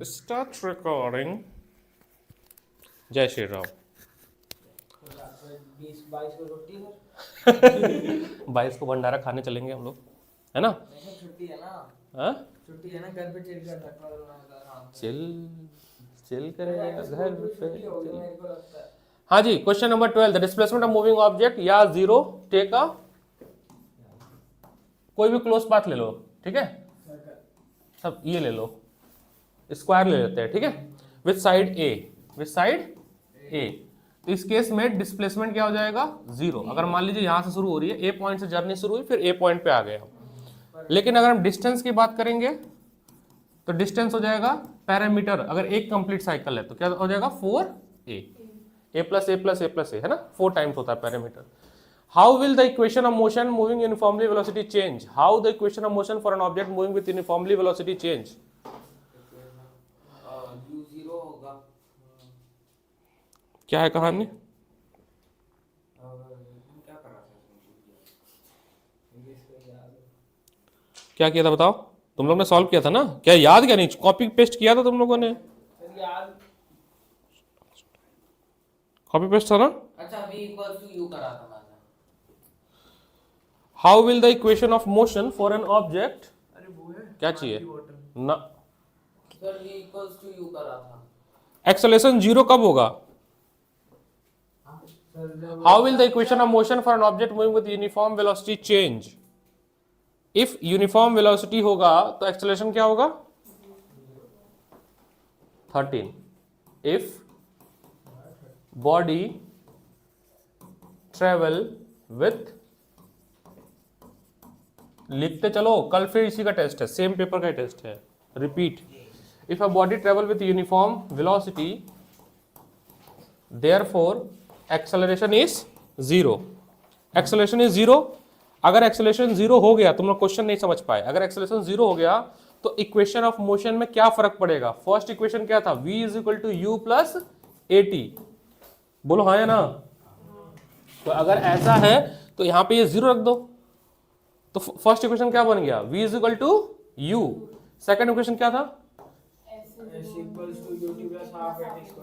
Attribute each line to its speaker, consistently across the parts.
Speaker 1: Start recording. जय श्री राम।
Speaker 2: 22 को छुट्टी है।
Speaker 1: 22 को भंडारा खाने चलेंगे हम लोग, है ना?
Speaker 2: छुट्टी है ना?
Speaker 1: हाँ?
Speaker 2: छुट्टी है ना, घर पे चिल कर सकता हूँ।
Speaker 1: चिल करेंगे घर पे।
Speaker 2: मेरे को लगता है।
Speaker 1: हाँ जी, question number 12, the displacement of moving object या जीरो टेक अ कोई भी क्लोज पाथ ले लो, ठीक है? सब ये ले लो, स्क्वायर ले लेते हैं, ठीक है? विथ साइड ए, तो इस केस में डिस्प्लेसमेंट क्या हो जाएगा? जीरो। अगर मान लीजिए यहां से शुरू हो रही है, ए पॉइंट से जर्नी शुरू हुई, फिर ए पॉइंट पे आ गए हम। लेकिन अगर हम डिस्टेंस की बात करेंगे तो डिस्टेंस हो जाएगा पैरामीटर। अगर एक कंप्लीट साइकिल है तो क्या हो जाएगा? 4a, a plus A plus A plus A, है ना? 4 टाइम्स होता है parameter. How will the equation of motion moving uniformly velocity change? How the equation of motion for an object moving with uniformly velocity change?
Speaker 2: u0 होगा।
Speaker 1: क्या है कहानी?
Speaker 2: क्या कर रहा था?
Speaker 1: क्या किया था बताओ? तुम लोग ने सॉल्व किया था ना? क्या याद? क्या नहीं, कॉपी पेस्ट किया था तुम लोगों ने?
Speaker 2: याद।
Speaker 1: कॉपी पेस्ट था ना?
Speaker 2: अच्छा, v इक्वल्स टू u करा था मैंने।
Speaker 1: How will the equation of motion for an object,
Speaker 2: अरे वो है
Speaker 1: क्या चाहिए ना?
Speaker 2: Sir v equals to u करा था।
Speaker 1: एक्सेलरेशन जीरो कब होगा? How will the equation of motion for an object moving with uniform velocity change? If uniform velocity होगा तो एक्सेलरेशन क्या होगा? 13। इफ बॉडी ट्रेवल विथ, लिखते चलो, कल फिर इसी का टेस्ट है, सेम पेपर का टेस्ट है, repeat. If a body travel with uniform velocity therefore acceleration is zero. Acceleration is zero. अगर एक्सेलरेशन जीरो हो गया, तुम लोग क्वेश्चन नहीं समझ पाए, अगर एक्सेलरेशन जीरो हो गया तो इक्वेशन ऑफ मोशन में क्या फर्क पड़ेगा? फर्स्ट इक्वेशन क्या था? v is equal to u plus a t. बोलो हाँ या ना? तो अगर ऐसा है तो यहां पे ये जीरो रख दो, तो फर्स्ट इक्वेशन क्या बन गया? v is equal to u. Second equation क्या था?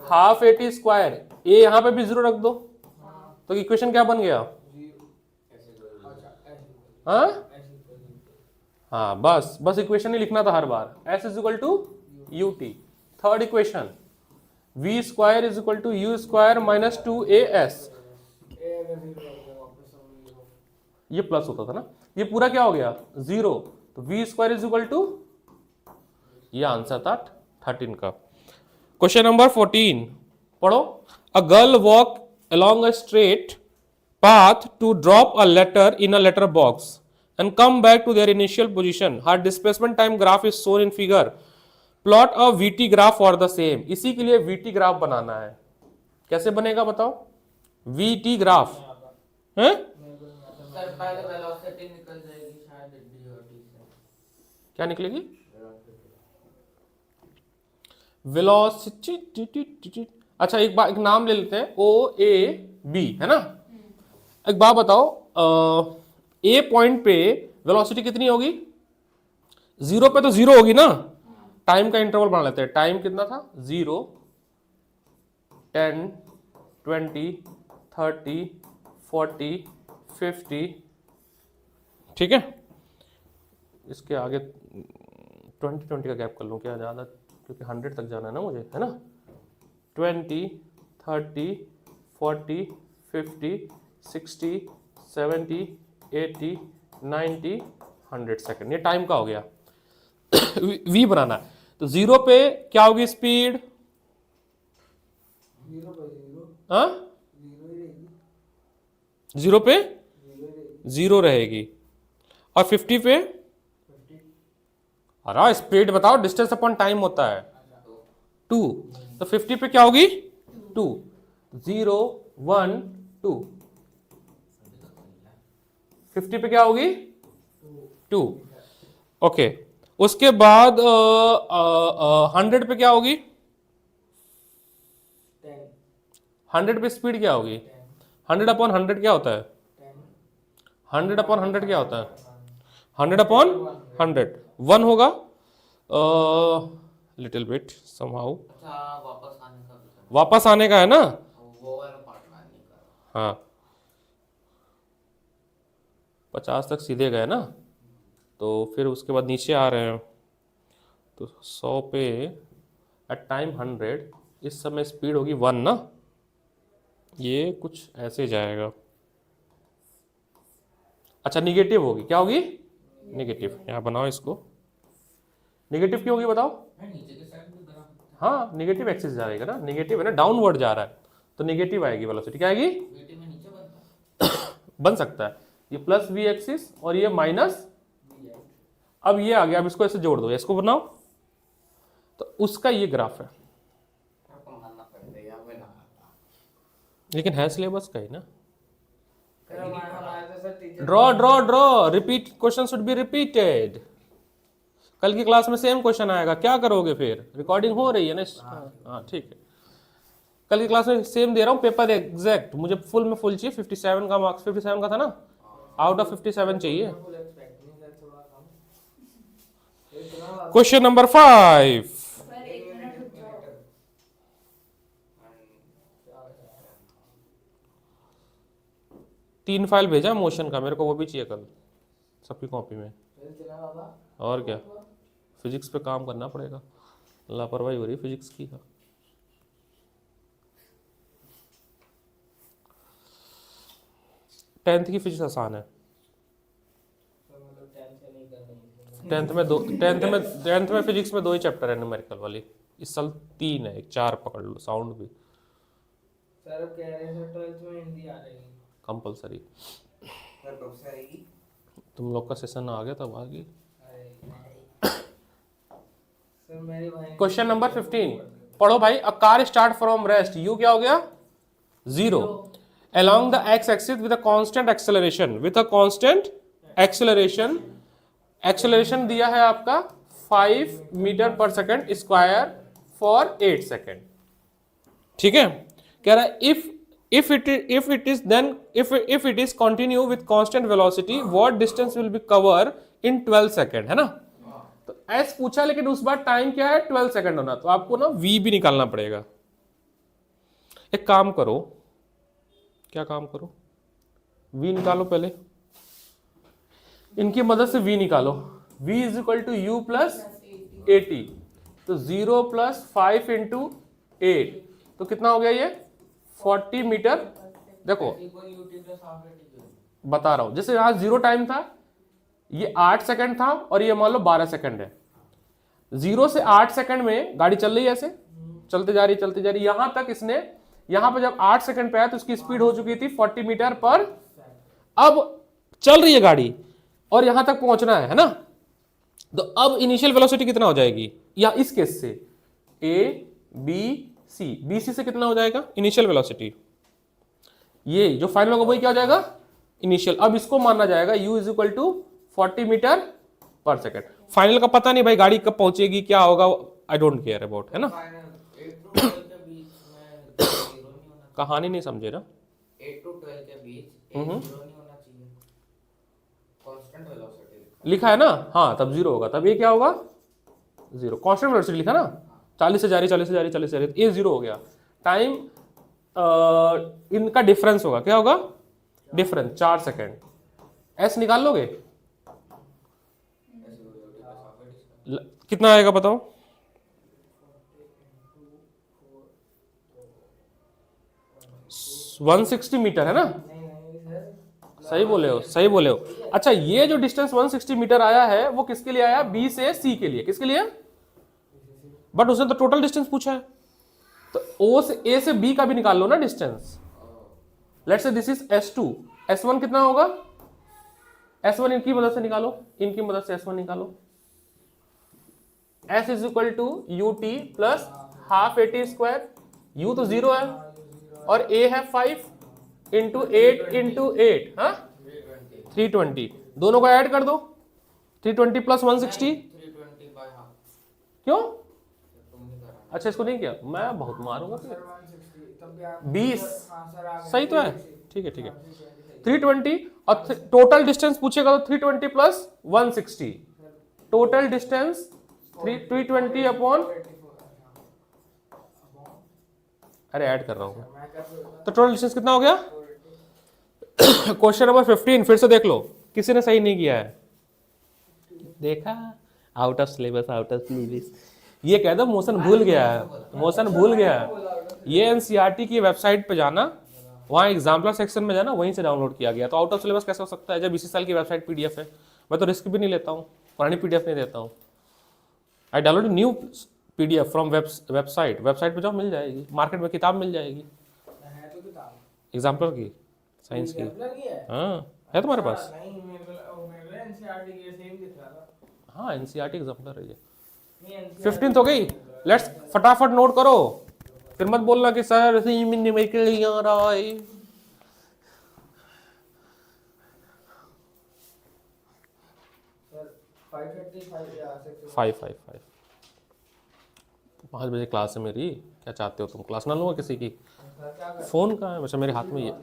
Speaker 1: Half A T square. A यहां पे भी जीरो रख दो, तो इक्वेशन क्या बन गया? हाँ, बस इक्वेशन ही लिखना था हर बार। s is equal to u t. Third equation, v square is equal to u square minus 2as। ये प्लस होता था ना, ये पूरा क्या हो गया? जीरो। तो v square is equal to, ये आंसर था 13 का। क्वेश्चन नंबर 14 पढ़ो। A girl walk along a straight path to drop a letter in a letter box and come back to their initial position. Her displacement time graph is shown in figure. Plot a VT graph for the same. इसी के लिए VT graph बनाना है। कैसे बनेगा बताओ? VT graph है?
Speaker 2: Sir पहले वेलोसिटी निकल जाएगी शायद d और t से।
Speaker 1: क्या निकलेगी? वेलोसिटी। अच्छा, एक नाम ले लेते हैं, OAB, है ना? एक बात बताओ, ए पॉइंट पे वेलोसिटी कितनी होगी? जीरो पे तो जीरो होगी ना? टाइम का इंटरवल बना लेते हैं। टाइम कितना था? 0, 10, 20, 30, 40, 50, ठीक है? इसके आगे 20 का गैप कर लूँ क्या ज़्यादा, क्योंकि 100 तक जाना है ना मुझे, है ना? 20, 30, 40, 50, 60, 70, 80, 90, 100 सेकेंड। ये टाइम का हो गया। v बनाना है तो जीरो पे क्या होगी स्पीड? जीरो पे जीरो रहेगी। और 50 पे? अरे स्पीड बताओ, डिस्टेंस अपॉन टाइम होता है 2, तो 50 पे क्या होगी? 2, 0, 1, 2। 50 पे क्या होगी? 2। ओके, उसके बाद 100 पे क्या होगी? 100 पे स्पीड क्या होगी? 100 अपॉन 100 क्या होता है? 100 अपॉन 100 क्या होता है? 100 अपॉन 100, 1 होगा। Little bit somehow.
Speaker 2: अच्छा वापस आने का भी था।
Speaker 1: वापस आने का है ना,
Speaker 2: वो वाला पार्ट में नहीं कर।
Speaker 1: हाँ 50 तक सीधे गए ना, तो फिर उसके बाद नीचे आ रहे हैं, तो 100 पे एट टाइम 100, इस समय स्पीड होगी 1 ना, ये कुछ ऐसे जाएगा। अच्छा निगेटिव होगी, क्या होगी? निगेटिव। यहाँ बनाओ इसको, निगेटिव क्यों होगी बताओ?
Speaker 2: मैं नीचे के साइड में ग्राफ
Speaker 1: हाँ निगेटिव एक्सिस जाएगा ना, निगेटिव है ना, डाउनवर्ड जा रहा है, तो निगेटिव आएगी वेलोसिटी। क्या आएगी?
Speaker 2: वीटी में नीचे बनता है।
Speaker 1: बन सकता है, ये प्लस वी एक्सिस और ये माइनस। अब ये आ गया, अब इसको ऐसे जोड़ दो, इसको बनाओ, तो उसका ये ग्राफ है।
Speaker 2: आपको मानना पड़ेगा या मैं ना
Speaker 1: लेकिन है सिलेबस का ही ना।
Speaker 2: हमारे तो sir teacher
Speaker 1: draw draw draw, repeat, question should be repeated. कल की क्लास में सेम क्वेश्चन आएगा, क्या करोगे फिर? रिकॉर्डिंग हो रही है ना? हाँ ठीक है, कल की क्लास में सेम दे रहा हूँ पेपर एग्जैक्ट। मुझे फुल में फुल चाहिए, 57 का मार्क्स, 57 का था ना, आउट ऑफ 57 चाहिए। Question number 5।
Speaker 3: सर एक मिनट रुक जाओ।
Speaker 1: 3 फाइल भेजा मोशन का, मेरे को वो भी चाहिए कल सबकी कॉपी में। और क्या, फिजिक्स पे काम करना पड़ेगा, लापरवाही हो रही है फिजिक्स की। 10th की फिजिक्स आसान है। 10th में फिजिक्स में 2 ही चैप्टर है न्यूमेरिकल वाली, इस साल 3 है, एक 4 पकड़ लो, साउंड भी
Speaker 2: सर अब कह रहे हैं 12th में हिंदी आ रही है।
Speaker 1: कंपलसरी।
Speaker 2: सर कब से आएगी?
Speaker 1: तुम लोग का सेशन आ गया तब आ गई।
Speaker 2: सर मेरे भाई
Speaker 1: क्वेश्चन नंबर 15 पढ़ो भाई। A car start from rest, you क्या हो गया? 0 along the x axis with a constant acceleration, with a constant acceleration, acceleration दिया है आपका 5 metre per second square for 8 second. ठीक है, कह रहा है if it is continue with constant velocity, what distance will be cover in 12 second, है ना? तो s पूछा, लेकिन उस बार टाइम क्या है? 12 सेकेंड होना, तो आपको ना v भी निकालना पड़ेगा। एक काम करो, क्या काम करो, v निकालो पहले, इनकी मदद से v निकालो। v is equal to u plus 80, तो 0 प्लस 5 इंटू 8, तो कितना हो गया ये? 40 मीटर। देखो बता रहा हूं, जैसे यहां 0 टाइम था, ये 8 सेकंड था, और ये मान लो 12 सेकंड है। 0 से 8 सेकंड में गाड़ी चल रही है, ऐसे चलते जा रही, यहां तक इसने, यहां पर जब 8 सेकंड पे आया तो इसकी स्पीड हो चुकी थी 40 मीटर पर। अब चल रही है गाड़ी और यहां तक पहुंचना है ना, तो अब इनिशियल वेलोसिटी कितना हो जाएगी? या इस केस से A B C, B C से कितना हो जाएगा इनिशियल वेलोसिटी? ये जो फाइनल होगा वही क्या हो जाएगा? इनिशियल। अब इसको मानना जाएगा u is equal to 40 metre per second. Final का पता नहीं भाई, गाड़ी कब पहुंचेगी, क्या होगा, आई डोंट केयर अबाउट, है ना? कहानी नहीं समझे ना?
Speaker 2: 8 to 12 के बीच 0 नहीं होना चाहिए, कांस्टेंट वेलोसिटी
Speaker 1: लिखा है ना, हाँ तब 0 होगा, तब ये क्या होगा? 0। कांस्टेंट वेलोसिटी लिखा ना, 40 से जा रही, ये 0 हो गया। टाइम इनका डिफरेंस होगा, क्या होगा? Difference 4 second. एस निकाल लोगे? कितना आएगा बताओ? 160 मीटर है ना? सही बोले हो। अच्छा, ये जो डिस्टेंस 160 मीटर आया है वो किसके लिए आया? बी से सी के लिए। किसके लिए? बट उसने तो टोटल डिस्टेंस पूछा है, तो ओ से ए से बी का भी निकाल लो ना distance. Let's say this is S2, S1 कितना होगा? S1 इनकी मदद से निकालो, इनकी मदद से S1 निकालो। S is equal to u t plus half 80 square, u तो 0 है और a है 5 इंटू 8 इंटू 8, हाँ 320, दोनों को ऐड कर दो, 320 प्लस 160,
Speaker 2: 320 बाय हाफ।
Speaker 1: क्यों? अच्छा इसको नहीं किया, मैं बहुत मारूंगा फिर। 20 सही तो है, ठीक है 320, और टोटल डिस्टेंस पूछेगा तो 320 प्लस 160, टोटल डिस्टेंस 320 अपॉन, अरे ऐड कर रहा हूँ
Speaker 2: मैं कर दूंगा
Speaker 1: तो टोटल डिस्टेंस कितना हो गया? क्वेश्चन नंबर 15 फिर से देख लो, किसी ने सही नहीं किया है, देखा, out of syllabus, out of syllabus. ये कह दो मोशन भूल गया है, मोशन भूल गया है। ये एनसीईआरटी की वेबसाइट पे जाना, वहाँ एग्जाम्पलर सेक्शन में जाना, वहीं से डाउनलोड किया गया। तो आउट ऑफ सिलेबस कैसे हो सकता है जब इसी साल की वेबसाइट पीडीएफ है? मैं तो रिस्क भी नहीं लेता हूँ, पुरानी पीडीएफ नहीं देता हूँ। आई download new PDF from website, website पे जाओ मिल जाएगी, मार्केट में किताब मिल जाएगी
Speaker 2: है तो किताब
Speaker 1: एग्जाम्पलर की, साइंस की।
Speaker 2: एग्जाम्पलर की है
Speaker 1: हाँ है तुम्हारे पास?
Speaker 2: नहीं मेरे एनसीईआरटी के सेम दिख रहा था
Speaker 1: हाँ एनसीईआरटी एग्जाम्पलर है ये।
Speaker 2: नहीं
Speaker 1: 15th हो गई, लेट्स फटाफट नोट करो, फिर मत बोलना कि सर निकल आ रहा है।
Speaker 2: सर 5:35 या 6
Speaker 1: 5 5 बजे क्लास है मेरी, क्या चाहते हो तुम? क्लास ना लूँगा किसी की?
Speaker 2: सर क्या कर
Speaker 1: फोन कहाँ है? वैसे मेरे हाथ में ही है।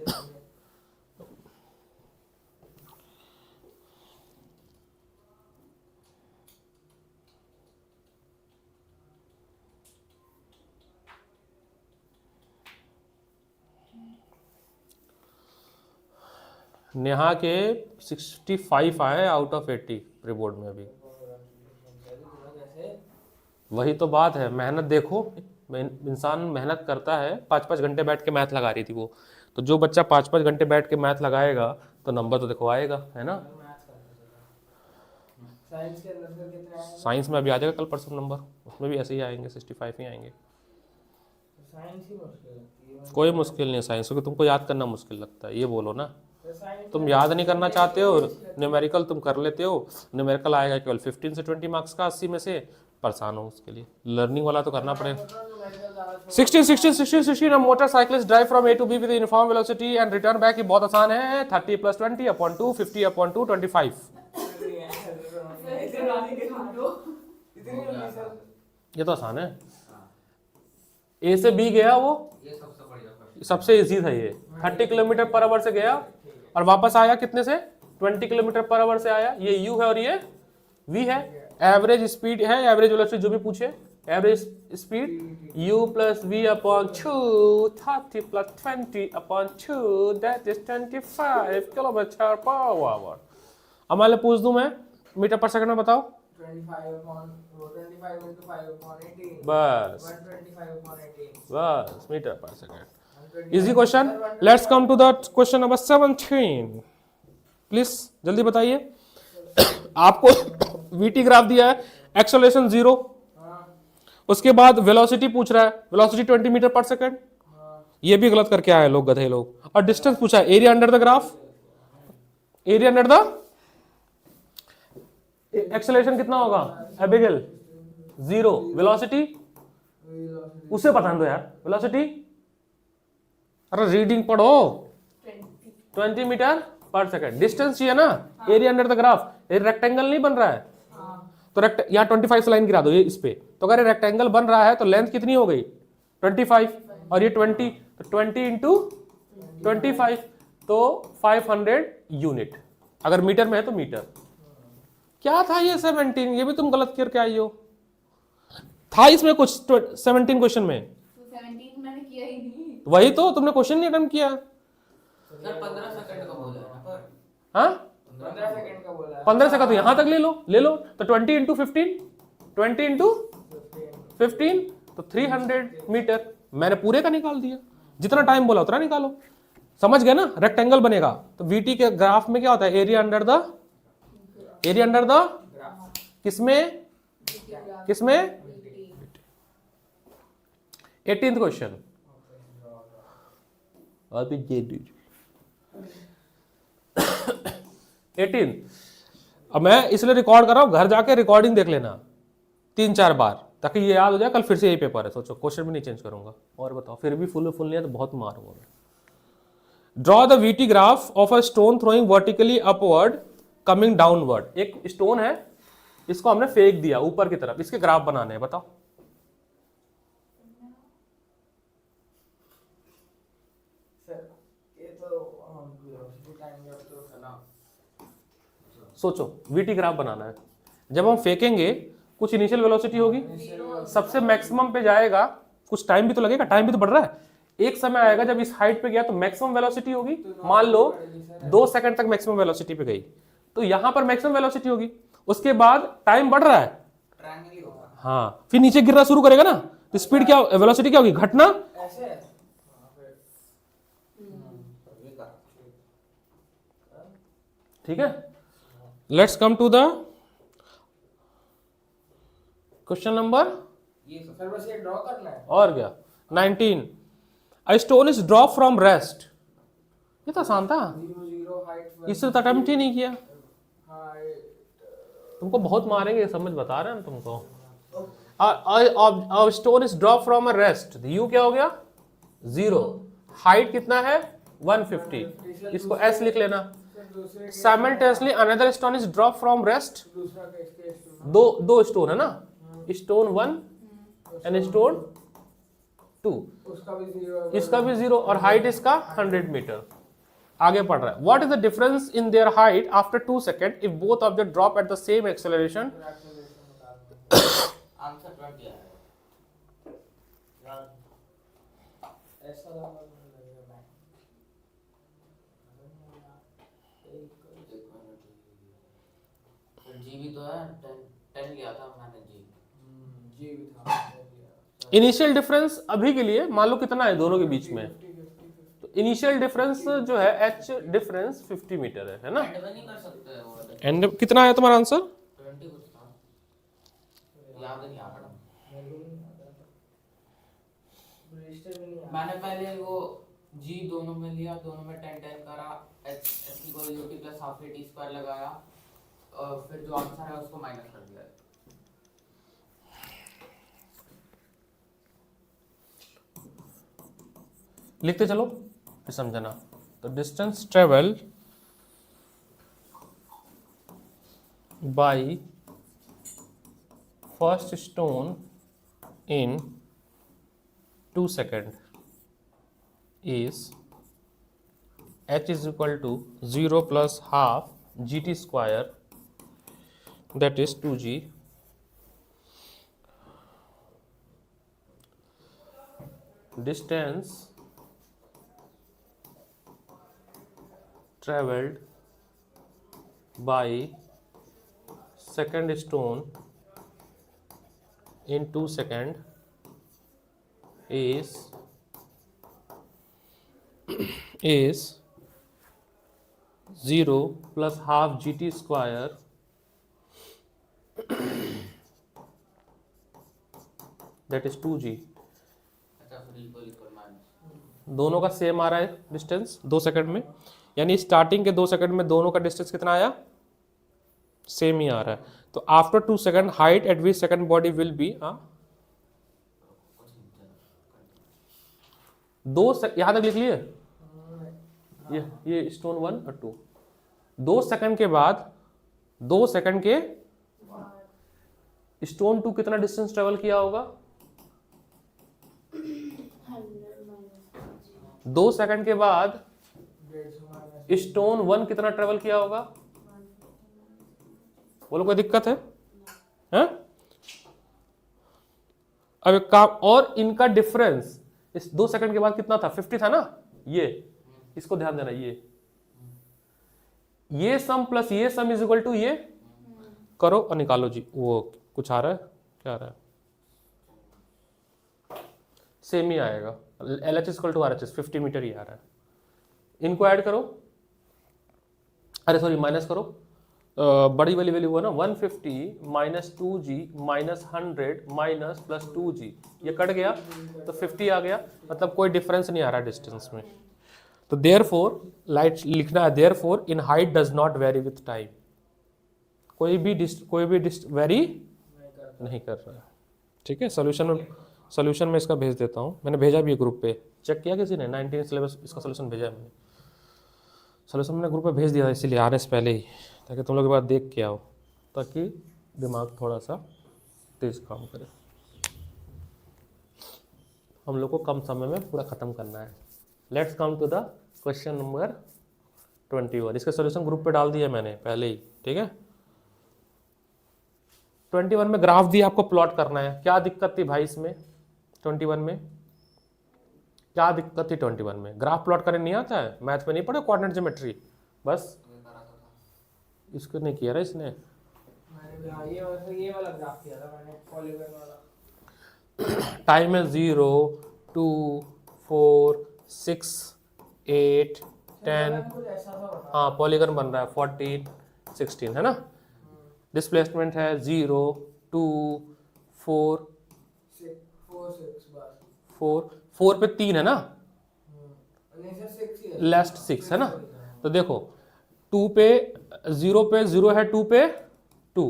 Speaker 1: नेहा के 65 आए आउट ऑफ 80 प्री बोर्ड में अभी।
Speaker 2: कैसे
Speaker 1: वही तो बात है, मेहनत देखो, इंसान मेहनत करता है, 5-5 घंटे बैठ के मैथ लगा रही थी वो, तो जो बच्चा 5-5 घंटे बैठ के मैथ लगाएगा तो नंबर तो देखो आएगा, है ना?
Speaker 2: साइंस के अंदर से कितने आए
Speaker 1: साइंस में अभी आ जाएगा कल परसों नंबर, उसमें भी ऐसे ही आएंगे, 65 ही आएंगे।
Speaker 2: साइंस ही मुश्किल लगती है
Speaker 1: कोई मुश्किल नहीं है साइंस, क्योंकि तुमको याद करना मुश्किल लगता है, ये बोलो ना।
Speaker 2: साइंस
Speaker 1: तुम याद नहीं करना चाहते हो, न्यूमेरिकल तुम कर लेते हो, न्यूमेरिकल आएगा केवल 15 से 20 मार्क्स का 80 में से, परेशान हो उसके लिए, लर्निंग वाला तो करना पड़ेगा। 16 motorcyclist drive from A to B with uniform velocity and return back. ये बहुत आसान है, 30 + 20 अपॉन 2, 50 अपॉन 2, 25। ये तो आसान है, ए से बी गया वो,
Speaker 2: ये सबसे बढ़िया क्वेश्चन
Speaker 1: सबसे इजी था ये। 30 किलोमीटर पर आवर से गया और वापस आया कितने से? 20 किलोमीटर पर आवर से आया। ये u है और ये v है। एवरेज स्पीड है, एवरेज वेलोसिटी जो भी पूछे, average speed u + v upon 2, 30 + 20 upon 2, that is 25 kilometre per hour. अब मान लो पूछ दूं मैं, मीटर पर सेकंड में बताओ।
Speaker 2: 25 into 5 upon 18
Speaker 1: बस
Speaker 2: 125 upon 18
Speaker 1: बस metre per second. Easy question. Let's come to the question number 17 please, जल्दी बताइए। आपको वीटी ग्राफ दिया है, एक्सेलरेशन 0, उसके बाद वेलोसिटी पूछ रहा है, वेलोसिटी 20 मीटर पर सेकंड, ये भी गलत करके आए लोग, गधे लोग। और डिस्टेंस पूछा है, area under the graph, area under the, acceleration कितना होगा एबिगेल? 0, वेलोसिटी उसे बता दो यार, वेलोसिटी, अरे रीडिंग पढ़ो, 20 मीटर पर सेकंड। डिस्टेंस चाहिए ना, एरिया अंडर द ग्राफ, ये रेक्टेंगल नहीं बन रहा है तो यहाँ 25 लाइन गिरा दो ये इस पे, तो अगर ये रेक्टेंगल बन रहा है तो लेंथ कितनी हो गई? 25 और ये 20, तो 20 इंटू 25 तो 500 यूनिट, अगर मीटर में है तो मीटर। क्या था ये 17? ये भी तुम गलत करके आई हो, था इसमें कुछ 17 क्वेश्चन में?
Speaker 3: तो 17 मैंने किया ही नहीं।
Speaker 1: वही तो, तुमने क्वेश्चन नहीं अटेम्प्ट किया।
Speaker 2: सर 15 सेकंड का बोला है ना पर,
Speaker 1: हाँ
Speaker 2: 15 सेकंड का बोला है
Speaker 1: 15 सेकंड तो यहां तक ले लो तो 20 इंटू 15, 20 इंटू 15 तो 300 मीटर। मैंने पूरे का निकाल दिया, जितना टाइम बोला उतना निकालो। समझ गए ना, रेक्टेंगल बनेगा तो वीटी के ग्राफ में क्या होता है? Area under the, area under the किसमें, किसमें? 18th question. अभी 18। अब मैं इसलिए रिकॉर्ड कर रहा हूं, घर जाके रिकॉर्डिंग देख लेना 3-4 बार, ताकि ये याद हो जाए, कल फिर से यही पेपर है। सोचो क्वेश्चन भी नहीं चेंज करूंगा। और बताओ, फिर भी फुल नहीं है तो बहुत मारूंगा मैं। Draw the VT graph of a stone throwing vertically upward coming downward. एक स्टोन है, इसको हमने फेंक दिया ऊपर की तरफ, इसके ग्राफ बनाने हैं, बताओ।
Speaker 2: सर ये तो वेलोसिटी टाइम जब तो है ना।
Speaker 1: सोचो वीटी ग्राफ बनाना है, जब हम फेंकेंगे कुछ इनिशियल वेलोसिटी होगी, सबसे मैक्सिमम पे जाएगा, कुछ टाइम भी तो लगेगा, टाइम भी तो बढ़ रहा है। एक समय आएगा जब इस हाइट पे गया तो मैक्सिमम वेलोसिटी होगी, मान लो 2 सेकंड तक मैक्सिमम वेलोसिटी पे गई, तो यहां पर मैक्सिमम वेलोसिटी होगी, उसके बाद टाइम बढ़ रहा है,
Speaker 2: ट्रायंगल ही होगा।
Speaker 1: हाँ, फिर नीचे गिरना शुरू करेगा ना, तो स्पीड क्या, वेलोसिटी क्या होगी, घटना।
Speaker 2: ऐसे ये कर
Speaker 1: ठीक है, let's come to the question number,
Speaker 2: ये सर बस ये ड्रॉ करना है।
Speaker 1: और क्या, 19, a stone is drop from rest, ये तो आसान था,
Speaker 2: 0 0 हाइट
Speaker 1: इससे तो अटेम्प्ट ही नहीं किया।
Speaker 2: हाइट
Speaker 1: तुमको बहुत मारेंगे, समझ बता रहे हैं ना तुमको। Stone is drop from a rest, you क्या हो गया 0, हाइट कितना है 150, इसको एस लिख लेना।
Speaker 2: दूसरे
Speaker 1: simultaneously another stone is drop from rest,
Speaker 2: दूसरा का इसके
Speaker 1: दो स्टोन है ना, स्टोन 1 एंड स्टोन 2,
Speaker 2: उसका भी 0
Speaker 1: इसका भी 0 और हाइट इसका 100 मीटर। आगे पढ़ रहा है, what is the difference in their height after 2 second if both object drop at the same acceleration.
Speaker 2: Answer 20 आया यार, ऐसा लगेगा जी भी तो है, 10 लिया था मैंने जी भी था।
Speaker 1: इनिशियल डिफरेंस अभी के लिए मान लो कितना है दोनों के बीच में, तो इनिशियल डिफरेंस जो है एच डिफरेंस 50 मीटर है ना।
Speaker 2: एंड में नहीं कर सकते वो,
Speaker 1: एंड कितना है तुम्हारा आंसर,
Speaker 2: 20 कुछ था, याद नहीं आ रहा। मैंने पहले वो जी दोनों में लिया, दोनों में 10 10 करा, H equal you t plus half A T square लगाया, और फिर जो आंसर है उसको माइनस कर दिया।
Speaker 1: लिखते चलो फिर समझना। तो distance travel by first stone in 2 second is h is equal to 0 plus half gt square, that is 2g, distance traveled by second stone in 2 second is 0 plus half gt square that is 2g।
Speaker 2: अच्छा फिर equal equal minus,
Speaker 1: दोनों का same आ रहा है distance 2 second में, यानी starting के 2 second में दोनों का डिस्टेंस कितना आया, सेम ही आ रहा है। तो after 2 second height eight which second body will be, यहां तक लिख लिए, ये स्टोन 1 और 2, 2 सेकंड के बाद 2 सेकंड के स्टोन 2 कितना डिस्टेंस ट्रेवल किया होगा, 2 सेकंड के बाद स्टोन 1 कितना ट्रेवल किया होगा, बोलो कोई दिक्कत है, हैं? अब एक काम और, इनका डिफरेंस इस 2 सेकंड के बाद कितना था, 50 था ना, ये इसको ध्यान देना, ये सम प्लस ये सम इज इक्वल टू ये, करो और निकालो जी। वो कुछ आ रहा है, क्या आ रहा है, सेम ही आएगा, L H equal to R H S, 50 meter ही आ रहा है। इनको ऐड करो, अरे सॉरी माइनस करो, बड़ी वाली वैल्यू हुआ ना 150 minus 2g minus 100 minus plus 2g, ये कट गया तो 50 आ गया, मतलब कोई डिफरेंस नहीं आ रहा डिस्टेंस में। तो देयरफॉर लाइट लिखना है, therefore in height does not very with time, कोई भी वेरी नहीं कर रहा है। ठीक है, सोल्यूशन में इसका भेज देता हूँ, मैंने भेजा भी है ग्रुप पे, चेक किया किसी ने, 19 सिलेबस इसका सोल्यूशन भेजा है मैंने, सोल्यूशन मैंने ग्रुप पे भेज दिया इसीलिए आने से पहले ही, ताकि तुम लोग के बाद देख के आओ, ताकि दिमाग थोड़ा सा तेज काम करे। हम लोग को कम समय में पूरा ख़त्म करना है। Let's come to the question number 21, इसका सोल्यूशन ग्रुप पे डाल दिया मैंने पहले ही, ठीक है। 21 में ग्राफ दिया आपको प्लॉट करना है, क्या दिक्कत थी भाई इसमें? 21 में क्या दिक्कत थी? 21 में ग्राफ प्लॉट करने नहीं आता है? मैथ में नहीं पढ़े कोऑर्डिनेट ज्योमेट्री? बस इसको नहीं किया ना इसने।
Speaker 2: ये वाला ग्राफ किया था मैंने, पॉलीगॉन वाला।
Speaker 1: टाइम है 0 2 4 6 8 10,
Speaker 2: कुछ ऐसा था बता।
Speaker 1: हाँ पॉलीगन बन रहा है 14 16 है ना। डिस्प्लेसमेंट है 0 2 4 4 पे 3 है ना, लास्ट 6 है ना। तो देखो 2 पे 0 पे 0 है, 2 पे 2,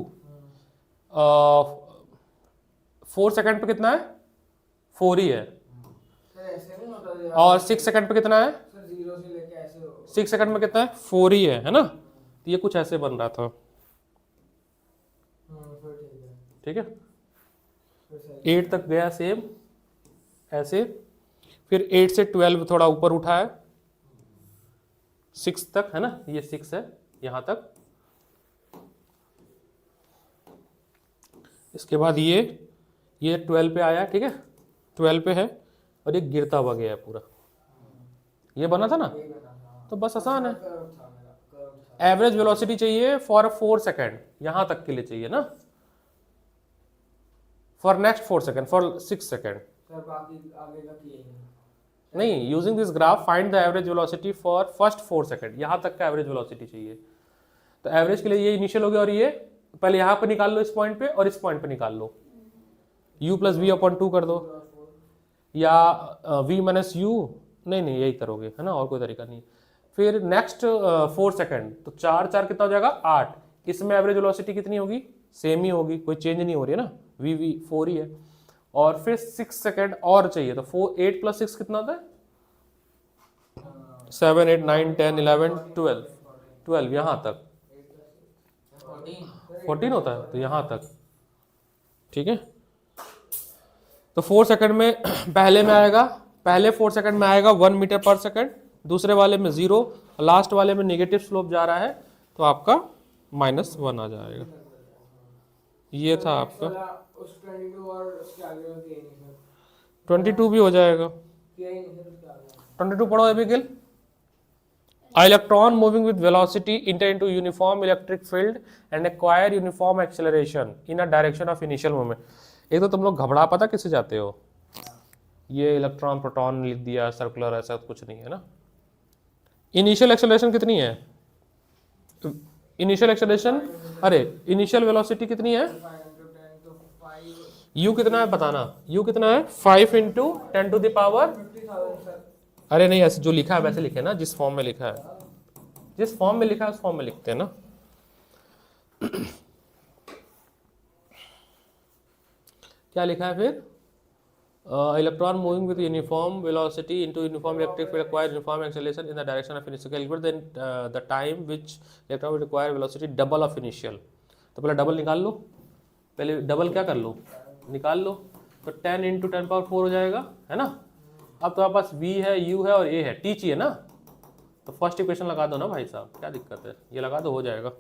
Speaker 1: 4 सेकंड पे कितना है? 4 ही है। और 6 सेकंड पे कितना है? 6 सेकंड में कितना है? 4 ही है ना। तो ये कुछ ऐसे बन रहा था, ठीक है। 8 तक गया सेम ऐसे, फिर 8 से 12 थोड़ा ऊपर उठा है, 6 तक है ना, ये 6 है यहां तक। इसके बाद ये 12 पे आया, ठीक है, 12 पे है, और ये गिरता हुआ गया है पूरा, ये बना था ना। तो बस आसान है। एवरेज वेलोसिटी चाहिए फॉर 4 सेकेंड, यहां तक के लिए चाहिए ना, for next 4 second, for 6 second नहीं। Using this graph find the average velocity for first 4 second, यहां तक का एवरेज वेलोसिटी चाहिए। तो एवरेज के लिए ये इनिशियल हो गया, और ये पहले यहां पे निकाल लो इस पॉइंट पे, और इस पॉइंट पे निकाल लो, u प्लस वी अपॉन 2 कर दो, या v माइनस यू, नहीं यही करोगे है ना, और कोई तरीका नहीं। फिर नेक्स्ट 4 सेकेंड, तो 4 4 कितना हो जाएगा? 8। इसमें एवरेज वेलोसिटी कितनी होगी? सेम ही होगी, कोई चेंज नहीं हो रही है ना, v 4 ही है। और फिर 6 सेकेंड और चाहिए, तो 8 प्लस 6 कितना होता है? 7 8 9 10 11 12 यहां तक 14 होता है, तो यहां तक, ठीक है। तो 4 सेकंड में पहले में आएगा, पहले 4 सेकंड में आएगा 1 मीटर पर सेकंड, दूसरे वाले में 0, लास्ट वाले में नेगेटिव स्लोप जा रहा है, तो आपका -1 आ जाएगा। ये था आपका 22 भी हो जाएगा। 22 पढ़ो Abigail. A electron moving with velocity enter into uniform electric field and acquire uniform acceleration in a direction of initial moment। एक तो तुम लोग घबरा पता किससे जाते हो, ये इलेक्ट्रॉन प्रोटॉन लिख दिया सर्कुलर, ऐसा कुछ नहीं है ना। इनिशियल एक्सेलरेशन कितनी है? इनिशियल एक्सेलरेशन, अरे इनिशियल वेलोसिटी कितनी है? u कितना है बताना, u कितना है? 5 × 10⁻। अरे नहीं, ऐसे जो लिखा है वैसे लिखे ना, जिस फॉर्म में लिखा है, जिस फॉर्म में लिखा है उस फॉर्म में लिखते हैं ना। क्या लिखा है फिर? Electron moving with uniform velocity into uniform electric field acquire uniform acceleration in the direction of initial, calculate the time which electron will require velocity double of initial. तो पहले डबल निकाल लो, पहले डबल क्या कर लो, निकाल लो। तो 10 × 10⁴ हो जाएगा, है ना। अब तुम्हारे पास v है, u है और a है, t चाहिए ना। तो फर्स्ट इक्वेशन लगा दो ना भाई साहब, क्या दिक्कत है, ये लगा दो, हो जाएगा।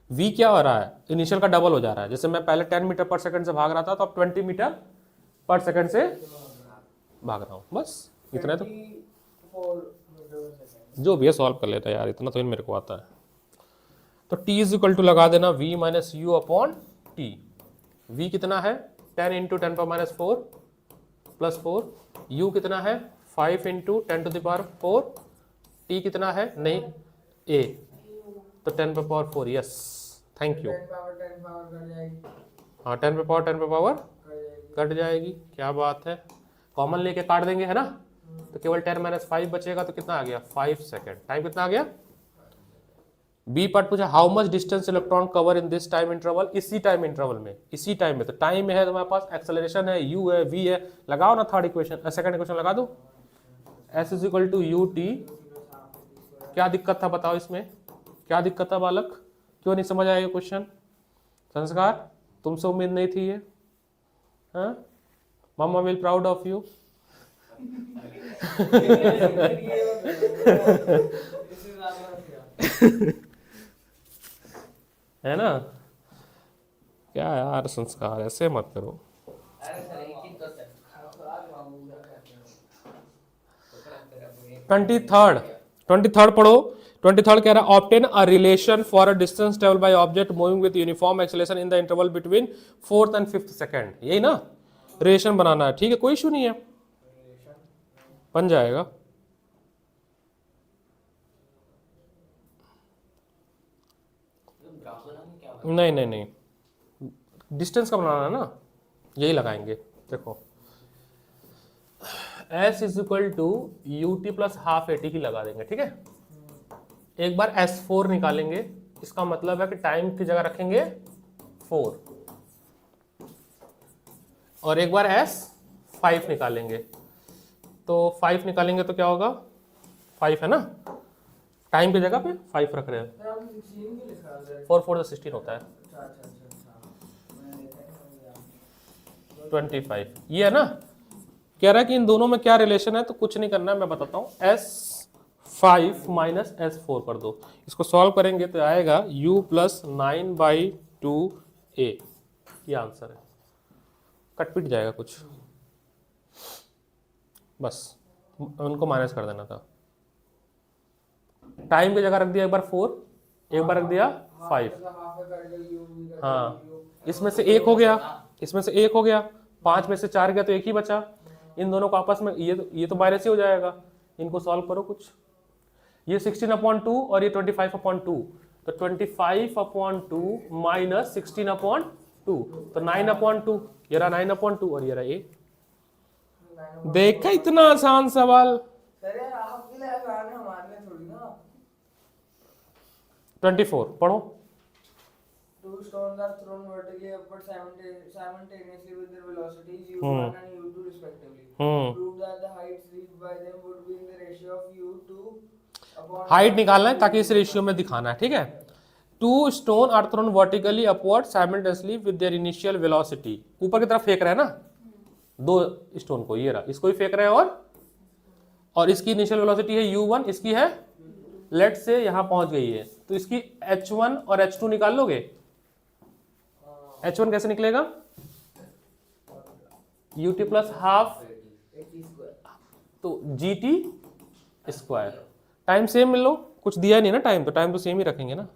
Speaker 1: v क्या हो रहा है? इनिशियल का डबल हो जा रहा है। जैसे मैं पहले 10 मीटर पर सेकंड से भाग रहा था, तो अब 20 मीटर पर सेकंड से भाग रहा हूँ, बस इतना तो जो भी है सॉल्व कर लेता है यार, इतना तो मेरे को आता है। तो t = लगा देना v - u upon t। v कितना है? 10 × 10⁻⁴ प्लस 4, u कितना है? 5 × 10⁴, t कितना है? नहीं a, तो 10⁴, यस, थैंक यू। हाँ 10⁻10⁻ कट जाएगी, क्या बात है, कॉमन लेके काट देंगे है ना। तो केवल 10 - 5 बचेगा, तो कितना आ गया? 5 सेकेंड। टाइम कितना आ गया? बी पार्ट पूछा, how much distance electron cover in this time interval, इसी टाइम इंटरवल में, इसी टाइम में। तो टाइम में है तुम्हारे पास, एक्सेलरेशन है, u है, v है, लगाओ ना थर्ड इक्वेशन, सेकंड इक्वेशन लगा दो, s = ut। क्या दिक्कत था बताओ इसमें, क्या दिक्कत था बालक, क्यों नहीं समझ आया क्वेश्चन? संस्कार, तुमसे उम्मीद नहीं थी ये, हाँ? मम्मा विल प्राउड ऑफ यू। है ना। क्या यार संस्कार, ऐसे मत करो।
Speaker 2: अरे सर एक ही तो सर
Speaker 1: 23rd पढ़ो। 23rd कह रहा है obtain a relation for a distance travel by object moving with uniform acceleration in the interval between 4th and 5th second, यही ना रिलेशन बनाना है। ठीक है, कोई इशू नहीं है, बन जाएगा। नहीं नहीं नहीं, डिस्टेंस का बनाना है ना, यही लगाएंगे। देखो s is equal to u t plus half A t की लगा देंगे, ठीक है। एक बार s4 निकालेंगे, इसका मतलब है कि टाइम की जगह रखेंगे 4, और एक बार s5 निकालेंगे, तो 5 निकालेंगे तो क्या होगा, 5 है ना, टाइम की जगह पे 5 रख रहे हैं, 4 4 16 होता है, 25, ये है ना। कह रहा है कि इन दोनों में क्या रिलेशन है, तो कुछ नहीं करना है, मैं बताता हूँ। s5 माइनस s4 कर दो, इसको सॉल्व करेंगे तो आएगा u प्लस 9/2a, ये आंसर है। कट पिट जाएगा कुछ, बस उनको माइनस कर देना था। टाइम की जगह रख दिया एक बार 4, एक बार रख दिया 5, हाँ इसमें से एक हो गया, इसमें से एक हो गया, 5 में से 4 गया तो एक ही बचा। इन दोनों को आपस में ये तो माइनस ही हो जाएगा, इनको सॉल्व करो कुछ। ये 16/2 और ये 25/2, तो 25/2 माइनस 16/2, तो 9/2, ये रहा 9/2 और ये रहा a। देखा इतना आसान सवाल। 24 पढ़ो।
Speaker 4: Two stones are thrown vertically upward simultaneously with their velocities u1 and u2 respectively. Prove that the heights reached by them would be in the ratio of u2 upon
Speaker 1: height निकालना है ताकि इस ratio में दिखाना है, ठीक है। 2 stone are thrown vertically upward simultaneously with their initial velocity, ऊपर की तरफ फेंक रहे हैं ना 2 स्टोन को, ये रहा, इसको भी फेंक रहे हैं, और इसकी इनिशियल वेलोसिटी है u1, इसकी है लेट से यहां पहुंच गई है, तो इसकी h1 और h2 निकाल लोगे। h1 कैसे निकलेगा, ut प्लस हाफ तो gt स्क्वायर, टाइम सेम मिल लो, कुछ दिया नहीं ना टाइम, तो टाइम तो सेम ही रखेंगे ना।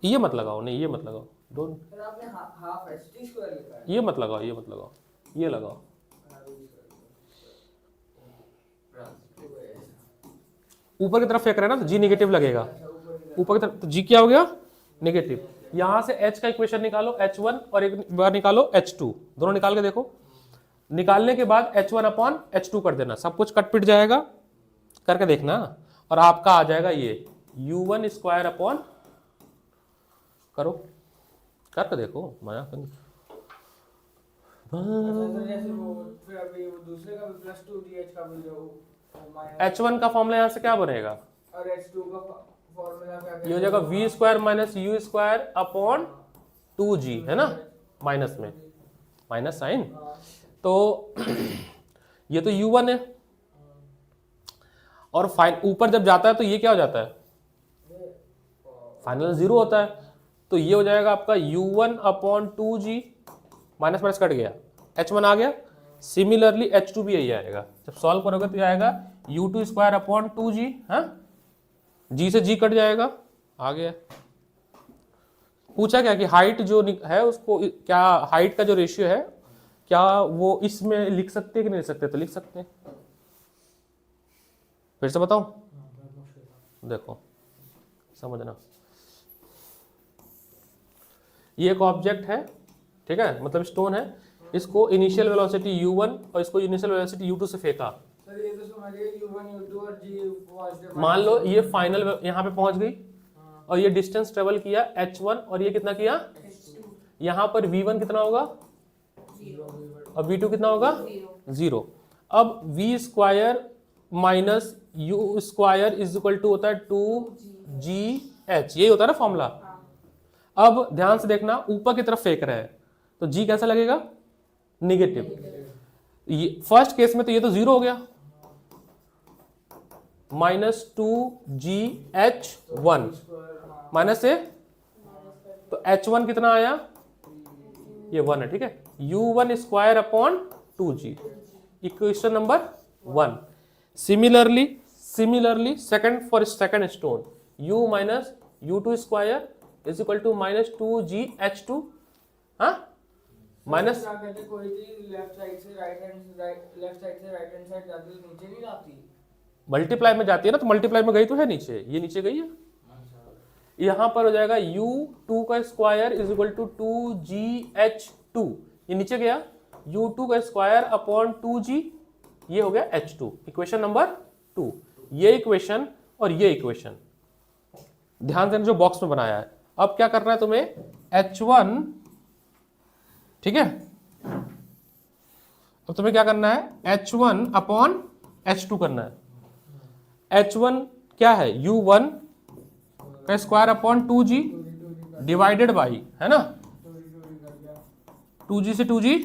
Speaker 1: ये मत लगाओ, नहीं ये मत लगाओ, डोंट,
Speaker 4: फिर आपने हाफ ht स्क्वायर लिखा है,
Speaker 1: ये मत लगाओ, ये मत लगाओ, ये लगाओ। ऊपर की तरफ फेंक रहे हैं ना, तो जी नेगेटिव लगेगा, ऊपर की तरफ, तो जी क्या हो गया, नेगेटिव। यहां से h का इक्वेशन निकालो, h1, और एक बार निकालो h2, दोनों निकाल के देखो। निकालने के बाद h1/h2 कर देना, सब कुछ कट पिट जाएगा, करके देखना, और आपका आ जाएगा ये u1 स्क्वायर अपॉन, करो करके देखो, मजा कर।
Speaker 4: जैसे वो फिर अभी वो दूसरे का भी +2 dh का भी जो
Speaker 1: h1 का फॉर्मूला यहां से क्या बनेगा,
Speaker 4: और h2 का फॉर्मूला क्या
Speaker 1: ये हो जाएगा v square minus u square upon 2g, है ना, माइनस में माइनस साइन, तो ये तो u1 है, और ऊपर जब जाता है तो ये क्या हो जाता है, फाइनल 0 होता है, तो ये हो जाएगा आपका u1/2g, माइनस माइनस कट गया, h1 आ गया। सिमिलरली h2 भी यही आएगा, जब सॉल्व करोगे तो ये आएगा u2 स्क्वायर अपॉन 2g, हाँ g से g कट जाएगा, आ गया। पूछा क्या कि हाइट जो है उसको क्या, हाइट का जो रेशियो है क्या वो इसमें लिख सकते हैं कि नहीं लिख सकते, तो लिख सकते हैं। फिर से बताऊं, देखो समझना, ये एक ऑब्जेक्ट है, ठीक है, मतलब स्टोन है, इसको इनिशियल वेलोसिटी u1 और इसको इनिशियल वेलोसिटी u2 से फेंका।
Speaker 4: सर ये तो समझ गए u1 u2 और g पॉजिटिव,
Speaker 1: मान लो ये फाइनल यहाँ पे पहुंच गई, और ये डिस्टेंस ट्रेवल किया h1, और ये कितना किया, यहाँ पर v1 कितना होगा, और v2 कितना होगा, 0। अब v square minus u square is equal to होता है 2gh, यही होता है ना फॉर्मूला। अब ध्यान से देखना, ऊपर की तरफ फेंक रहे हैं, तो g कैसा लगेगा, नेगेटिव। फर्स्ट केस में तो ये तो 0 हो गया, -2gh1 माइनस से, तो h1 कितना आया ये 1 है, ठीक है। u1 square upon 2g, equation number 1। Similarly second for second stone, u minus u2 square is equal to minus 2gh2, हाँ माइनस
Speaker 4: क्या कहते हैं, कोई चीज लेफ्ट साइड से राइट हैंड साइड जाती है, नीचे नहीं जाती।
Speaker 1: मल्टीप्लाई में जाती है ना, तो मल्टीप्लाई में गई तो है नीचे, ये नीचे गई है। यहां पर हो जाएगा u2 का square is equal to 2gh2, ये नीचे गया, u2 का स्क्वायर अपॉन 2g, ये हो गया h2, इक्वेशन नंबर 2। ये इक्वेशन और ये इक्वेशन ध्यान देना जो बॉक्स में बनाया है। अब क्या करना है तुम्हें, h1, ठीक है, अब तुम्हें क्या करना है, h1 अपॉन h2 करना है। h1 क्या है, u1 का square upon 2g divided by, है ना, 2g से 2g,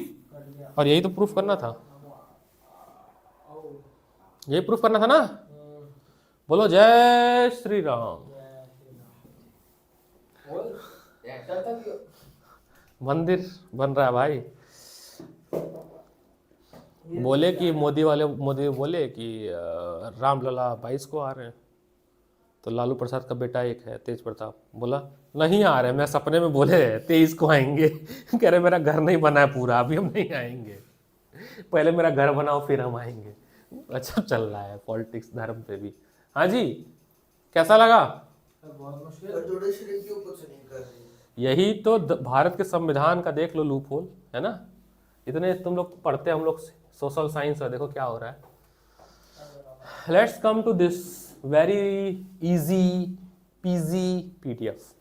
Speaker 1: और यही तो प्रूफ करना था, यही प्रूफ करना था ना। बोलो जय श्री राम। मंदिर बन रहा है भाई। बोले कि मोदी बोले कि रामलला 22 को आ रहे हैं, तो लालू प्रसाद का बेटा एक है तेज प्रताप, बोला नहीं आ रहे, मैं सपने में बोले 23 को आएंगे। कह रहे मेरा घर नहीं बना है पूरा, अभी हम नहीं आएंगे, पहले मेरा घर बनाओ फिर हम आएंगे। अच्छा चल रहा है पॉलिटिक्स धर्म पे भी। हाँ जी, कैसा लगा?
Speaker 4: बहुत मुश्किल।
Speaker 5: क्यों कुछ नहीं कर रही?
Speaker 1: यही तो भारत के संविधान का देख लो लूप होल, है ना। इतने तुम लोग पढ़ते, हम लोग सोशल साइंस, और देखो क्या हो रहा है। Let's come to this very easy PG PDF.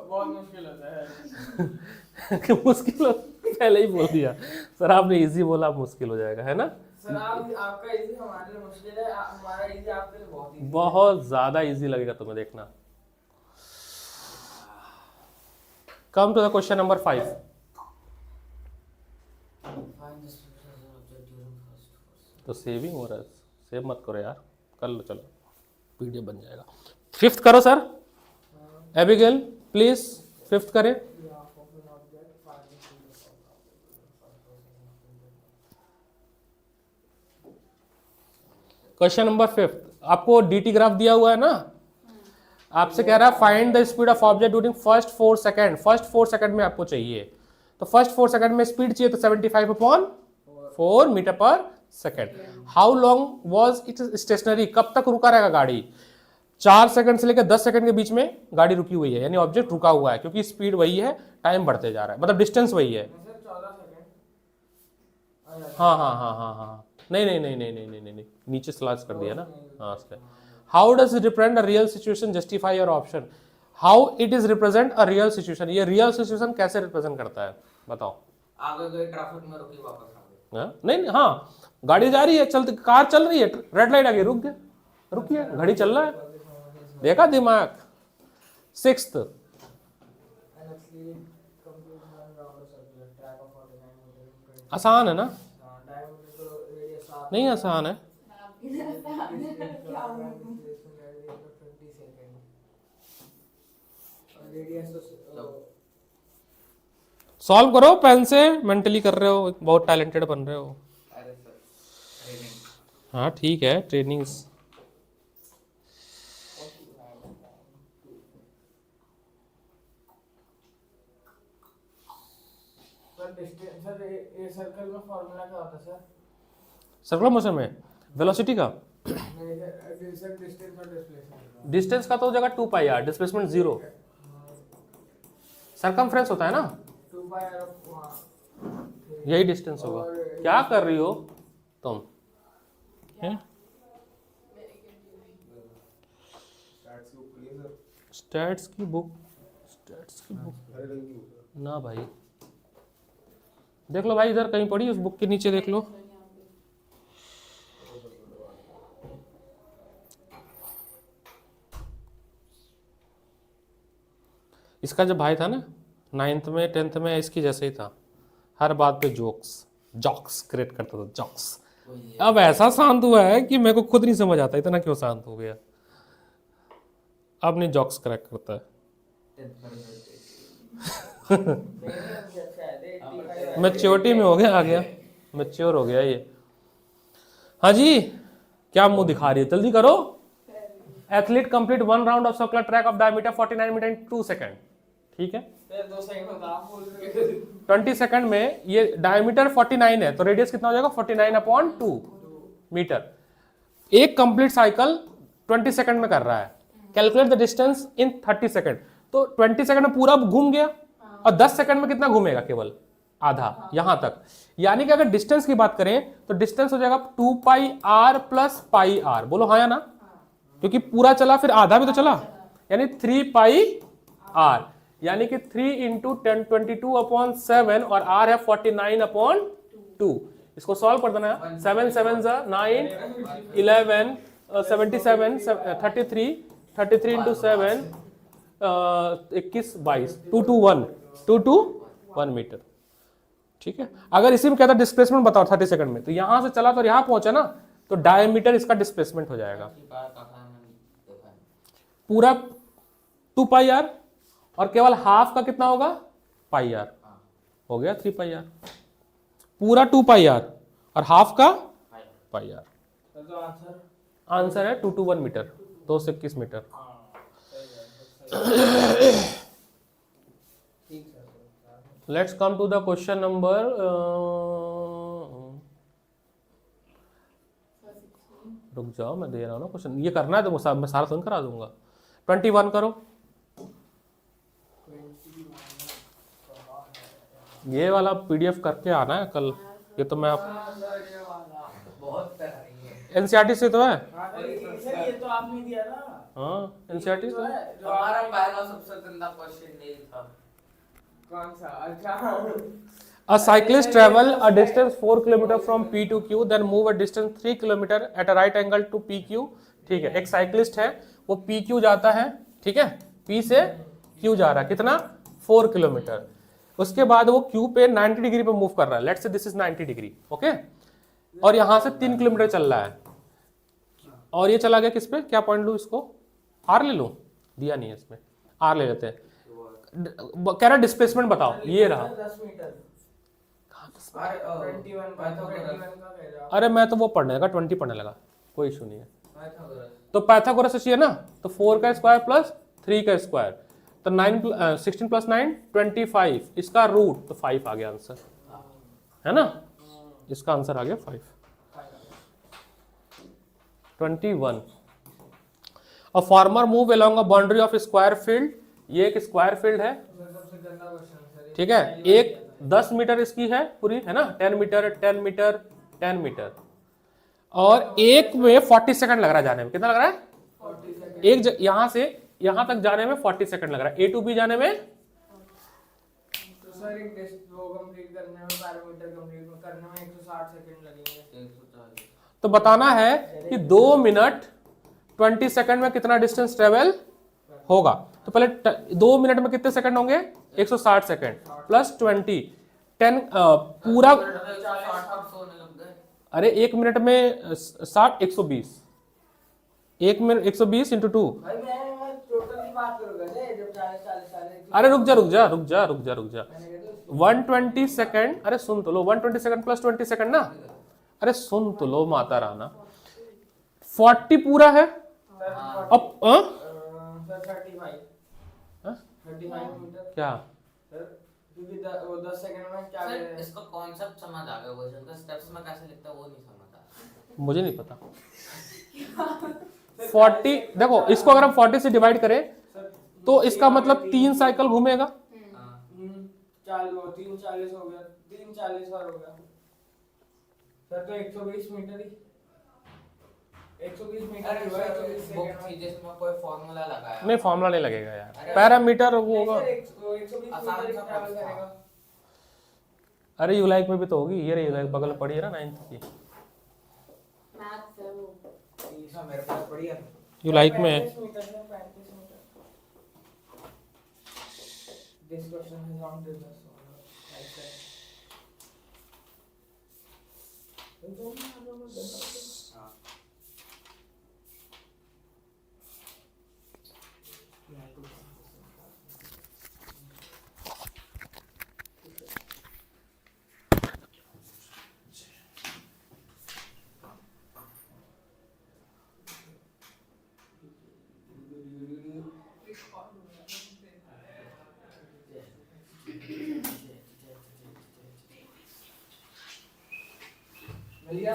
Speaker 4: बहुत मुश्किल होता है।
Speaker 1: मुश्किल पहले ही बोल दिया सर, आपने इजी बोला, मुश्किल हो जाएगा, है ना।
Speaker 4: सर आपका इजी हमारे लिए मुश्किल है, हमारा इजी आपके लिए बहुत इजी।
Speaker 1: बहुत ज्यादा इजी लगेगा तुम्हें, देखना। Come to the question number 5। तो सेविंग हो रहा है, सेव मत करो यार, कर लो, चलो पीडीएफ बन जाएगा। 5th करो सर, एबिगेल प्लीज 5th करें। क्वेश्चन नंबर 5, आपको डीटी ग्राफ दिया हुआ है ना, आपसे कह रहा है find the speed of object during first 4 second. First 4 second में आपको चाहिए, तो फर्स्ट 4 सेकंड में स्पीड चाहिए, तो 75/4 metre per second. How long was it stationary, कब तक रुका रहेगा गाड़ी? 4 सेकंड से लेकर 10 सेकंड के बीच में गाड़ी रुकी हुई है, यानी ऑब्जेक्ट रुका हुआ है, क्योंकि स्पीड वही है, टाइम बढ़ते जा रहा है, मतलब डिस्टेंस वही है।
Speaker 4: Sir 14 second.
Speaker 1: हाँ, नहीं, नीचे स्लैश कर दिया ना, हाँ। How does it represent a real situation, justify your option. How it is represent a real situation, ये रियल सिचुएशन कैसे रिप्रेजेंट करता है, बताओ।
Speaker 2: आगे गए ट्रैफिक में रुकी, वापस आ गए।
Speaker 1: हाँ? नहीं, हाँ गाड़ी जा रही है, चलती कार चल रही है, रेड लाइट आ गई, रुक गया, रुकिए, घड़ी चल रहा है, देखा दिमाग। 6th, आसान है ना? नहीं आसान है, सॉल्व करो पेन से, मेंटली कर रहे हो, बहुत टैलेंटेड बन रहे हो।
Speaker 2: अरे सर ट्रेनिंग।
Speaker 1: हाँ ठीक है, ट्रेनिंग।
Speaker 4: सर ये सर्कल में फॉर्मूला क्या होता है सर?
Speaker 1: सर्कुलर मोशन में वेलोसिटी का, डिस्टेंस का तो हो जाएगा 2 पाई आर, डिस्प्लेसमेंट 0, सरकमफ्रेंस होता है ना,
Speaker 4: 2 पाई आर,
Speaker 1: यही डिस्टेंस होगा। क्या कर रही हो तुम? स्टैट्स की बुक ना भाई, देख लो भाई, इधर कहीं पड़ी, उस बुक के नीचे देख लो। इसका जब भाई था ना 9th में 10th में, इसकी जैसे ही था, हर बात पे जॉक्स क्रिएट करता था, जॉक्स। अब ऐसा शांत हुआ है कि मेरे को खुद नहीं समझ आता इतना क्यों शांत हो गया। अब नहीं जॉक्स क्रैक करता है। मैच्योरिटी में हो गया, आ गया, मैच्योर हो गया ये। हाँ जी, क्या मुंह दिखा रही है, जल्दी करो। Athlete complete 1 round of circular track of diameter 49 metre in 2 second. ठीक है, 20 सेकंड में ये डायमीटर 49 है, तो रेडियस कितना हो जाएगा 49/2 मीटर। एक कंप्लीट साइकिल 20 सेकंड में कर रहा है। Calculate the distance in 30 second. तो 20 सेकंड में पूरा घूम गया, और 10 सेकंड में कितना घूमेगा, केवल आधा, यहां तक। यानी कि अगर डिस्टेंस की बात करें तो डिस्टेंस हो जाएगा 2πr + πr। बोलो हाँ या ना, क्योंकि पूरा चला फिर आधा भी तो चला, यानी 3πr, यानी कि 3 × 1022/7 और r है 49/2। इसको सॉल्व कर देना है। 7 7 9 11 77 33 33 × 7 21 22 2 to 1 मीटर। ठीक है, अगर इसी में कहता डिस्प्लेसमेंट बताओ 30 सेकंड में, तो यहां से चला तो यहां पहुंचा ना, तो डायमीटर इसका डिस्प्लेसमेंट हो जाएगा पूरा 2πr, और केवल हाफ का कितना होगा πr, हो गया 3πr। पूरा 2πr और हाफ का πr। आंसर है 2 to 1 मीटर, 2 से 21 metre. Let's come to the question number, रुक जाओ मैं दे रहा हूँ ना क्वेश्चन, ये करना है तो मैं सारा सुन करा दूंगा। 21 करो। ये वाला पीडीएफ करके आना है कल, ये तो मैं
Speaker 2: बहुत कर रही है।
Speaker 1: एनसीईआरटी से तो है।
Speaker 4: ये तो आपने दिया ना।
Speaker 1: हाँ, एनसीईआरटी से
Speaker 2: हमारा पहला सबसे गंदा क्वेश्चन यही था।
Speaker 4: कौन सा? अच्छा,
Speaker 1: A cyclist travel a distance 4 km from P to Q, then move a distance 3 km at a right angle to PQ। ठीक है, एक साइक्लिस्ट है, वो PQ जाता है, ठीक है, P से Q जा रहा है, कितना 4 किलोमीटर। उसके बाद वो Q पे 90 डिग्री पे मूव कर रहा है, let's say this is 90 degree, okay, और यहां से 3 किलोमीटर चल रहा है, और ये चला गया किस पे, क्या पॉइंट लूं इसको, R ले लूं, दिया नहीं है इसमें, R ले लेते हैं। कह रहा डिस्प्लेसमेंट बताओ, ये रहा
Speaker 4: 10 मीटर। 21 का कह रहा।
Speaker 1: अरे मैं तो वो पढ़ने लगा, 20 पढ़ने लगा, कोई इशू नहीं है। तो पाइथागोरस से चाहिए ना, तो 4 का स्क्वायर प्लस 3 का स्क्वायर, तो 16 + 9 25, इसका रूट, तो 5 आ गया आंसर, है ना, इसका आंसर आ गया 5। 21। A farmer move along a boundary of square field, ये एक स्क्वायर फील्ड है,
Speaker 4: सबसे गंदा क्वेश्चन सर।
Speaker 1: ठीक है, एक 10 मीटर इसकी है पूरी, है ना, 10 मीटर 10 मीटर 10 मीटर, और एक में 40 सेकंड लग रहा है जाने में, कितना लग रहा है,
Speaker 4: 40 सेकंड।
Speaker 1: एक यहां से यहां तक जाने में 40 सेकंड लग रहा है, A to B जाने में।
Speaker 4: तो सर एक टेस्ट वो कंप्लीट करने में, पैरामीटर कंप्लीट करने में 160 सेकंड लगेंगे।
Speaker 2: 140।
Speaker 1: तो बताना है कि 2 मिनट 20 सेकंड में कितना डिस्टेंस ट्रेवल होगा। तो पहले 2 मिनट में कितने सेकंड होंगे, 160 सेकंड प्लस 20 10 पूरा, अरे 1 मिनट में 60 120, 1 मिनट 120 × 2।
Speaker 4: भाई मैं टोटल की बात करूंगा ना, जब 40 साल।
Speaker 1: अरे रुक जा 120 सेकंड, अरे सुन तो लो, 120 सेकंड प्लस 20 सेकंड ना, अरे सुन तो लो माता राना, 40 पूरा है अब,
Speaker 4: सर 35 मीटर
Speaker 1: क्या,
Speaker 4: सर, क्योंकि वो 10 सेकंड में क्या
Speaker 2: सर इसका कॉन्सेप्ट समझ आ गया, क्वेश्चन का स्टेप्स में कैसे लिखता है वो नहीं समझ आ।
Speaker 1: मुझे नहीं पता। 40 देखो, इसको अगर हम 40 से डिवाइड करें तो इसका मतलब 3 साइकिल घूमेगा,
Speaker 4: 340 हो गया, 340 और हो गया सर, तो 120 मीटर ही, 120 मीटर
Speaker 2: अरे
Speaker 4: ही हुआ, 120
Speaker 2: बुक
Speaker 4: सेकंड
Speaker 2: थी
Speaker 4: में।
Speaker 2: जिसमें कोई फार्मूला लगाया।
Speaker 1: नहीं फॉर्मूला नहीं लगेगा यार, पैरामीटर वो होगा।
Speaker 4: 120
Speaker 2: आसान
Speaker 4: मीटर
Speaker 2: सा
Speaker 4: ट्रैवल
Speaker 2: था।
Speaker 4: करेगा।
Speaker 1: अरे यूलाइक में भी तो होगी, ये रही यूलाइक बगल में पड़ी है ना 9th की,
Speaker 3: मैथ्स है वो।
Speaker 2: तीसरा मेरे पास बढ़िया।
Speaker 1: यूलाइक में है।
Speaker 4: 35 मीटर है, 35 metre. This question is on business. लिया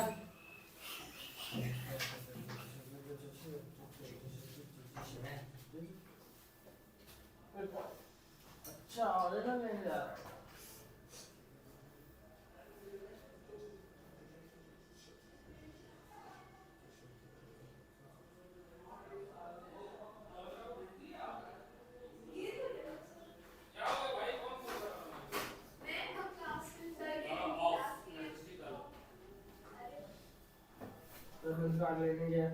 Speaker 4: अच्छा ऑर्डर लेने जा रहा है तो फिर कार लेने गया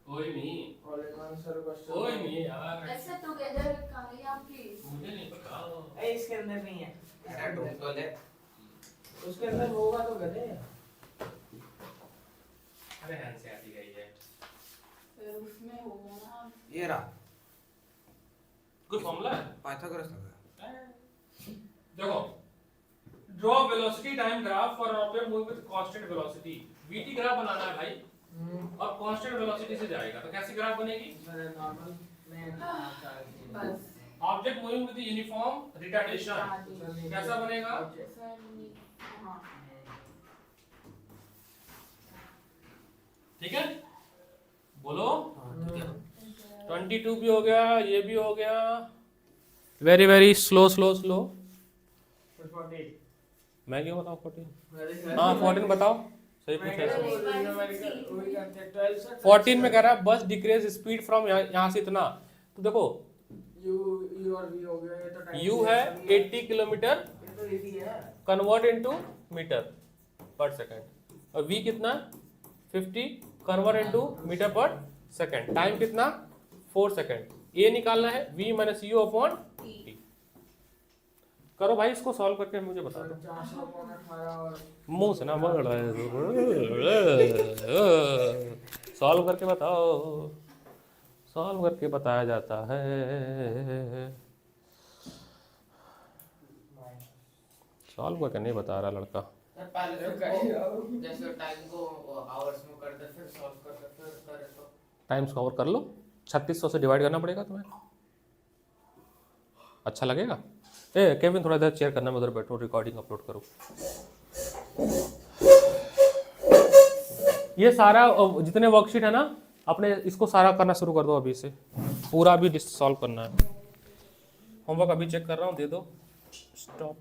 Speaker 1: कोई नहीं,
Speaker 4: all in one sir question
Speaker 1: कोई नहीं यार,
Speaker 3: Let's sit together, Kaliya, please.
Speaker 1: मुझे नहीं पता।
Speaker 4: ए इसके अंदर नहीं है
Speaker 2: अरे ढूंढ तो ले।
Speaker 4: उसके अंदर होगा तो गधे
Speaker 1: अरे हैंड से आती गई है।
Speaker 3: फिर उसमें होगा ना
Speaker 2: ये रहा
Speaker 1: कुछ फॉर्मूला है?
Speaker 2: पाइथागोरस लगा।
Speaker 1: देखो, draw velocity time graph for object moving with constant velocity. VT graph बनाना है भाई, और कांस्टेंट वेलोसिटी से जाएगा, तो कैसी ग्राफ बनेगी?
Speaker 4: नॉर्मल में
Speaker 3: बस
Speaker 1: object moving with uniform retardation, कैसा बनेगा?
Speaker 3: हाँ
Speaker 1: ठीक है, बोलो। 22 भी हो गया, ये भी हो गया। Very very slow slow slow. मैं क्यों बताऊं 14? हाँ 14 बताओ, सही पूछा है। 14 में कह रहा है बस डिक्रीज स्पीड फ्रॉम यहाँ से इतना, तो देखो
Speaker 4: यू और वी हो गया ये तो टाइम
Speaker 1: u है 80 किलोमीटर
Speaker 4: ये तो 80 है
Speaker 1: convert into metre per second, और v कितना 50 convert into metre per second, time कितना 4 सेकंड। a निकालना है v minus u upon t। करो भाई इसको सॉल्व करके मुझे बता दो।
Speaker 4: 418 और
Speaker 1: मुंह से ना पकड़ रहा है, सॉल्व करके बताओ, सॉल्व करके बताया जाता है, सॉल्व करके नहीं बता रहा लड़का।
Speaker 2: पहले तो जैसे टाइम को आवर्स में कर दे, फिर सॉल्व कर दे, फिर करे तो
Speaker 1: टाइम्स कवर कर लो, 3600 से डिवाइड करना पड़ेगा तुम्हें, अच्छा लगेगा। ए केविन थोड़ा इधर चेयर करना, मैं उधर बैठो, रिकॉर्डिंग अपलोड करूँ। ये सारा जितने वर्कशीट है ना अपने, इसको सारा करना शुरू कर दो अभी से, पूरा अभी सॉल्व करना है। होमवर्क अभी चेक कर रहा हूँ, दे दो। स्टॉप।